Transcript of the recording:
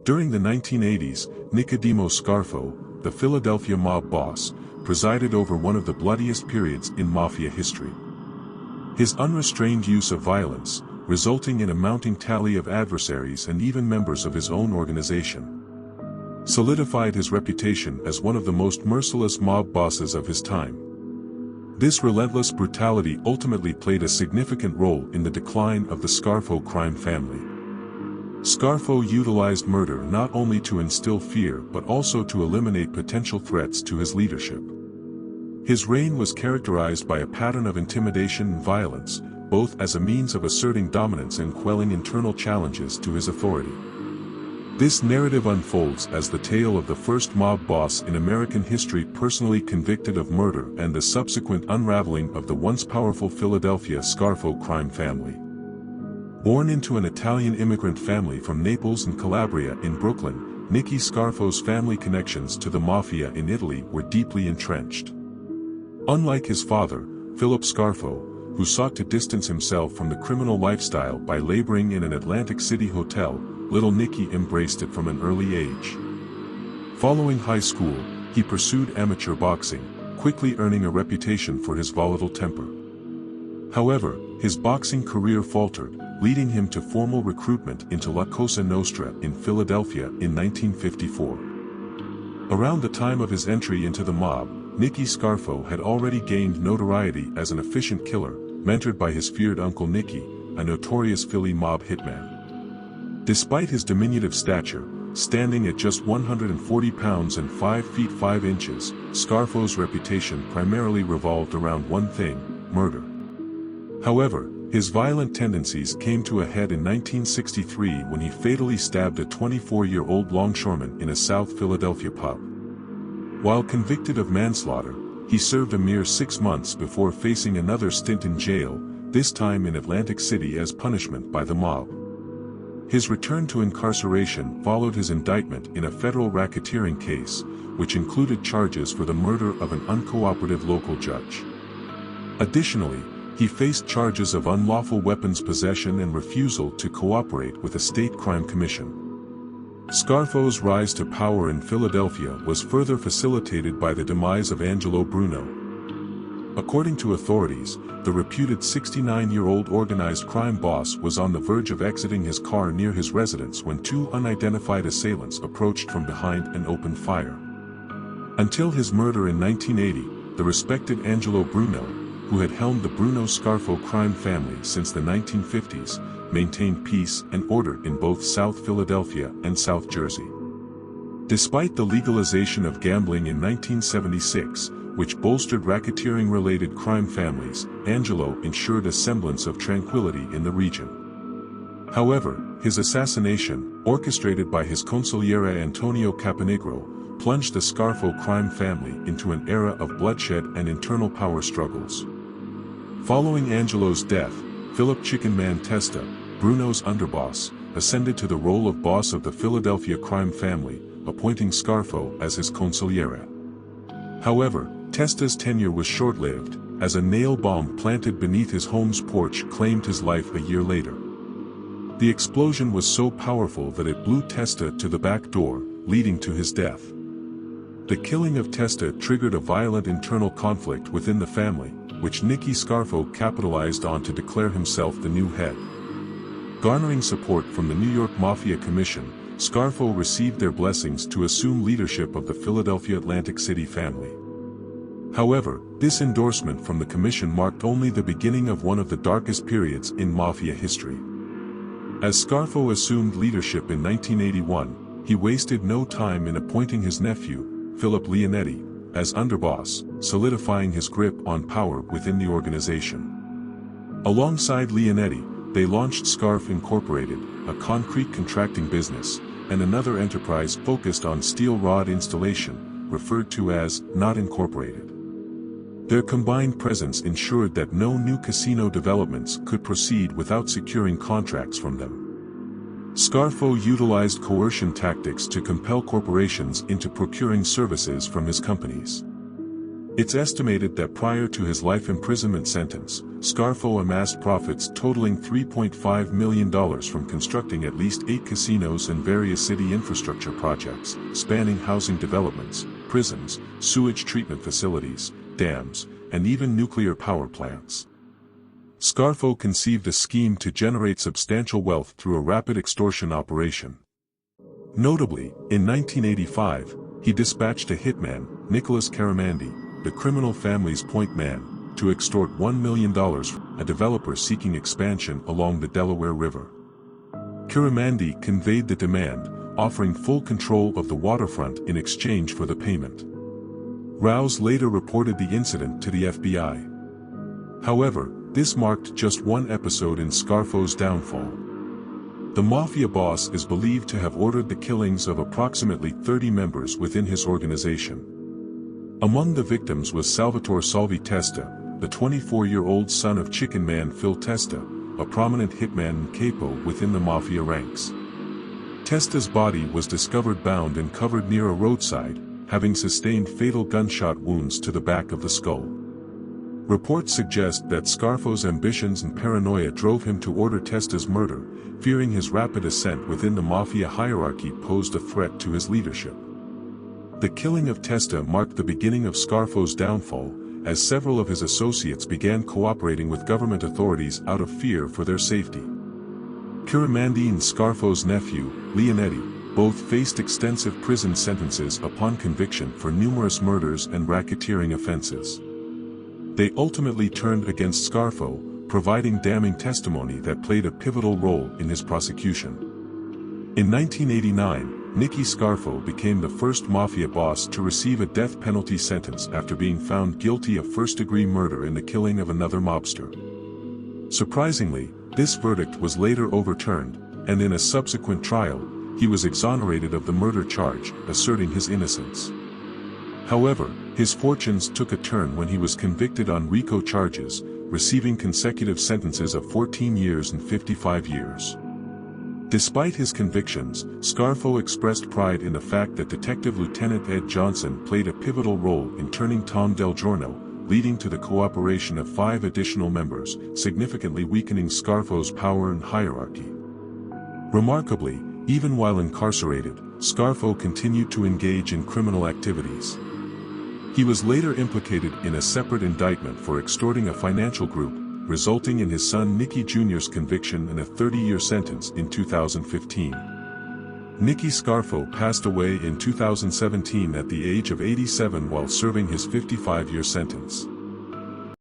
During the 1980s, Nicodemo Scarfo, the Philadelphia mob boss, presided over one of the bloodiest periods in Mafia history. His unrestrained use of violence, resulting in a mounting tally of adversaries and even members of his own organization, solidified his reputation as one of the most merciless mob bosses of his time. This relentless brutality ultimately played a significant role in the decline of the Scarfo crime family. Scarfo utilized murder not only to instill fear but also to eliminate potential threats to his leadership. His reign was characterized by a pattern of intimidation and violence, both as a means of asserting dominance and quelling internal challenges to his authority. This narrative unfolds as the tale of the first mob boss in American history personally convicted of murder and the subsequent unraveling of the once powerful Philadelphia Scarfo crime family. Born into an Italian immigrant family from Naples and Calabria in Brooklyn, Nicky Scarfo's family connections to the Mafia in Italy were deeply entrenched. Unlike his father, Philip Scarfo, who sought to distance himself from the criminal lifestyle by laboring in an Atlantic City hotel, little Nicky embraced it from an early age. Following high school, he pursued amateur boxing, quickly earning a reputation for his volatile temper. However, his boxing career faltered, leading him to formal recruitment into La Cosa Nostra in Philadelphia in 1954. Around the time of his entry into the mob, Nicky Scarfo had already gained notoriety as an efficient killer, mentored by his feared uncle Nicky, a notorious Philly mob hitman. Despite his diminutive stature, standing at just 140 pounds and 5 feet 5 inches, Scarfo's reputation primarily revolved around one thing: murder. However, his violent tendencies came to a head in 1963 when he fatally stabbed a 24-year-old longshoreman in a South Philadelphia pub. While convicted of manslaughter, he served a mere 6 months before facing another stint in jail, this time in Atlantic City as punishment by the mob. His return to incarceration followed his indictment in a federal racketeering case, which included charges for the murder of an uncooperative local judge. Additionally, he faced charges of unlawful weapons possession and refusal to cooperate with a state crime commission. Scarfo's rise to power in Philadelphia was further facilitated by the demise of Angelo Bruno. According to authorities, the reputed 69-year-old organized crime boss was on the verge of exiting his car near his residence when two unidentified assailants approached from behind and opened fire. Until his murder in 1980, the respected Angelo Bruno, who had helmed the Bruno Scarfo crime family since the 1950s, maintained peace and order in both South Philadelphia and South Jersey. Despite the legalization of gambling in 1976, which bolstered racketeering-related crime families, Angelo ensured a semblance of tranquility in the region. However, his assassination, orchestrated by his consigliere Antonio Caponegro, plunged the Scarfo crime family into an era of bloodshed and internal power struggles. Following Angelo's death, Philip "Chicken Man" Testa, Bruno's underboss, ascended to the role of boss of the Philadelphia crime family, appointing Scarfo as his consigliere. However, Testa's tenure was short-lived, as a nail bomb planted beneath his home's porch claimed his life a year later. The explosion was so powerful that it blew Testa to the back door, leading to his death. The killing of Testa triggered a violent internal conflict within the family, which Nicky Scarfo capitalized on to declare himself the new head. Garnering support from the New York Mafia Commission, Scarfo received their blessings to assume leadership of the Philadelphia Atlantic City family. However, this endorsement from the commission marked only the beginning of one of the darkest periods in Mafia history. As Scarfo assumed leadership in 1981, he wasted no time in appointing his nephew, Philip Leonetti, as underboss, solidifying his grip on power within the organization. Alongside Leonetti, they launched Scarf Incorporated, a concrete contracting business, and another enterprise focused on steel rod installation, referred to as Not Incorporated. Their combined presence ensured that no new casino developments could proceed without securing contracts from them. Scarfo utilized coercion tactics to compel corporations into procuring services from his companies. It's estimated that prior to his life imprisonment sentence, Scarfo amassed profits totaling $3.5 million from constructing at least 8 casinos and various city infrastructure projects, spanning housing developments, prisons, sewage treatment facilities, dams, and even nuclear power plants. Scarfo conceived a scheme to generate substantial wealth through a rapid extortion operation. Notably, in 1985, he dispatched a hitman, Nicholas Caramandi, the criminal family's point man, to extort $1 million from a developer seeking expansion along the Delaware River. Caramandi conveyed the demand, offering full control of the waterfront in exchange for the payment. Rouse later reported the incident to the FBI. However, this marked just one episode in Scarfo's downfall. The Mafia boss is believed to have ordered the killings of approximately 30 members within his organization. Among the victims was Salvatore Salvi Testa, the 24-year-old son of Chicken Man Phil Testa, a prominent hitman and capo within the Mafia ranks. Testa's body was discovered bound and covered near a roadside, having sustained fatal gunshot wounds to the back of the skull. Reports suggest that Scarfo's ambitions and paranoia drove him to order Testa's murder, fearing his rapid ascent within the Mafia hierarchy posed a threat to his leadership. The killing of Testa marked the beginning of Scarfo's downfall, as several of his associates began cooperating with government authorities out of fear for their safety. Caramandi and Scarfo's nephew, Leonetti, both faced extensive prison sentences upon conviction for numerous murders and racketeering offenses. They ultimately turned against Scarfo, providing damning testimony that played a pivotal role in his prosecution. In 1989, Nicky Scarfo became the first Mafia boss to receive a death penalty sentence after being found guilty of first-degree murder in the killing of another mobster. Surprisingly, this verdict was later overturned, and in a subsequent trial, he was exonerated of the murder charge, asserting his innocence. However, his fortunes took a turn when he was convicted on RICO charges, receiving consecutive sentences of 14 years and 55 years. Despite his convictions, Scarfo expressed pride in the fact that Detective Lieutenant Ed Johnson played a pivotal role in turning Tom Del Giorno, leading to the cooperation of 5 additional members, significantly weakening Scarfo's power and hierarchy. Remarkably, even while incarcerated, Scarfo continued to engage in criminal activities. He was later implicated in a separate indictment for extorting a financial group, resulting in his son Nicky Jr.'s conviction and a 30-year sentence in 2015. Nicky Scarfo passed away in 2017 at the age of 87 while serving his 55-year sentence.